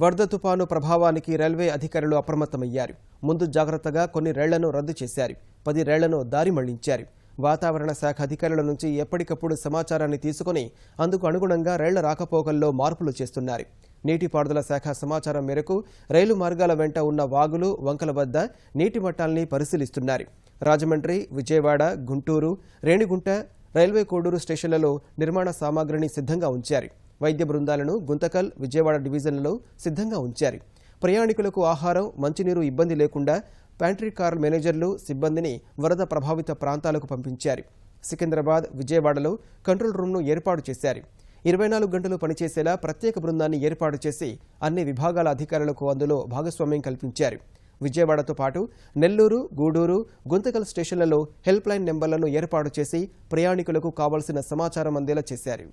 వరద తుపాను ప్రభావానికి రైల్వే అధికారులు అప్రమత్తమయ్యారు. ముందు జాగ్రత్తగా కొన్ని రైళ్లను రద్దు చేశారు. 10 రైళ్లను దారి మళ్లించారు. వాతావరణ శాఖ అధికారుల నుంచి ఎప్పటికప్పుడు సమాచారాన్ని తీసుకుని అందుకు అనుగుణంగా రైళ్ల రాకపోకల్లో మార్పులు చేస్తున్నారు. నీటిపారుదల శాఖ సమాచారం మేరకు రైలు మార్గాల వెంట ఉన్న వాగులు, వంకల వద్ద నీటి మట్టాల్ని పరిశీలిస్తున్నారు. రాజమండ్రి, విజయవాడ, గుంటూరు, రేణిగుంట, రైల్వే కోడూరు స్టేషన్లలో నిర్మాణ సామాగ్రిని సిద్ధంగా ఉంచారు. వైద్య బృందాలను గుంతకల్, విజయవాడ డివిజన్లలో సిద్ధంగా ఉంచారు. ప్రయాణికులకు ఆహారం, మంచినీరు ఇబ్బంది లేకుండా ప్యాంట్రీ కార్ మేనేజర్లు, సిబ్బందిని వరద ప్రభావిత ప్రాంతాలకు పంపించారు. సికింద్రాబాద్, విజయవాడలో కంట్రోల్ రూమ్ను ఏర్పాటు చేశారు. 24 గంటలు పనిచేసేలా ప్రత్యేక బృందాన్ని ఏర్పాటు చేసి అన్ని విభాగాల అధికారులకు అందులో భాగస్వామ్యం కల్పించారు. విజయవాడతో పాటు నెల్లూరు, గూడూరు, గుంతకల్ స్టేషన్లలో హెల్ప్ లైన్ నెంబర్లను ఏర్పాటు చేసి ప్రయాణికులకు కావాల్సిన సమాచారం అందేలా చేశారు.